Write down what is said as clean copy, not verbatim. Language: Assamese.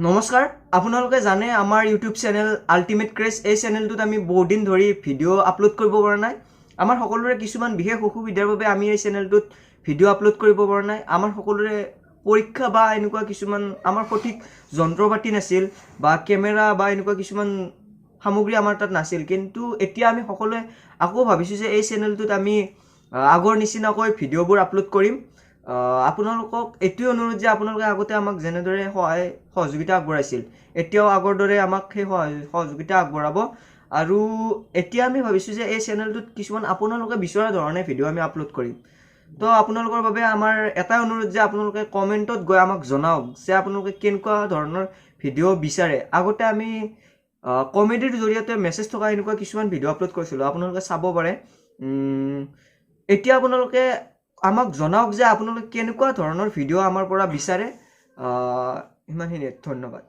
নমস্কাৰ আপোনালোকে জানে আমাৰ ইউটিউব চেনেল আল্টিমেট ক্ৰেজ এই চেনেলটোত আমি বহুত দিন ধৰি ভিডিঅ' আপলোড কৰিব পৰা নাই আমাৰ সকলোৰে কিছুমান বিশেষ অসুবিধাৰ বাবে আমি এই চেনেলটোত ভিডিঅ' আপলোড কৰিব পৰা নাই আমাৰ সকলোৰে পৰীক্ষা বা এনেকুৱা কিছুমান আমাৰ সঠিক যন্ত্ৰপাতি নাছিল বা কেমেৰা বা এনেকুৱা কিছুমান সামগ্ৰী আমাৰ তাত নাছিল কিন্তু এতিয়া আমি সকলোৱে আকৌ ভাবিছোঁ যে এই চেনেলটোত আমি আগৰ নিচিনাকৈ ভিডিঅ'বোৰ আপলোড কৰিম আপোনালোকক এটোই অনুৰোধ যে আপোনালোকে আগতে আমাক যেনেদৰে সহযোগিতা আগবঢ়াইছিল এতিয়াও আগৰ দৰে আমাক সেই সহযোগিতা আগবঢ়াব আৰু এতিয়া আমি ভাবিছোঁ যে এই চেনেলটোত কিছুমান আপোনালোকে বিচৰা ধৰণে ভিডিঅ' আমি আপলোড কৰিম তো আপোনালোকৰ বাবে আমাৰ এটাই অনুৰোধ যে আপোনালোকে কমেণ্টত গৈ আমাক জনাওক যে আপোনালোকে কেনেকুৱা ধৰণৰ ভিডিঅ' বিচাৰে আগতে আমি কমেডিৰ জৰিয়তে মেছেজ থকা এনেকুৱা কিছুমান ভিডিঅ' আপলোড কৰিছিলোঁ আপোনালোকে চাব পাৰে এতিয়া আপোনালোকে আমাক জনাওক যে আপোনালোকে কেনেকুৱা ধৰণৰ ভিডিঅ' আমাৰ পৰা বিচাৰে ইমানখিনিয়ে ধন্যবাদ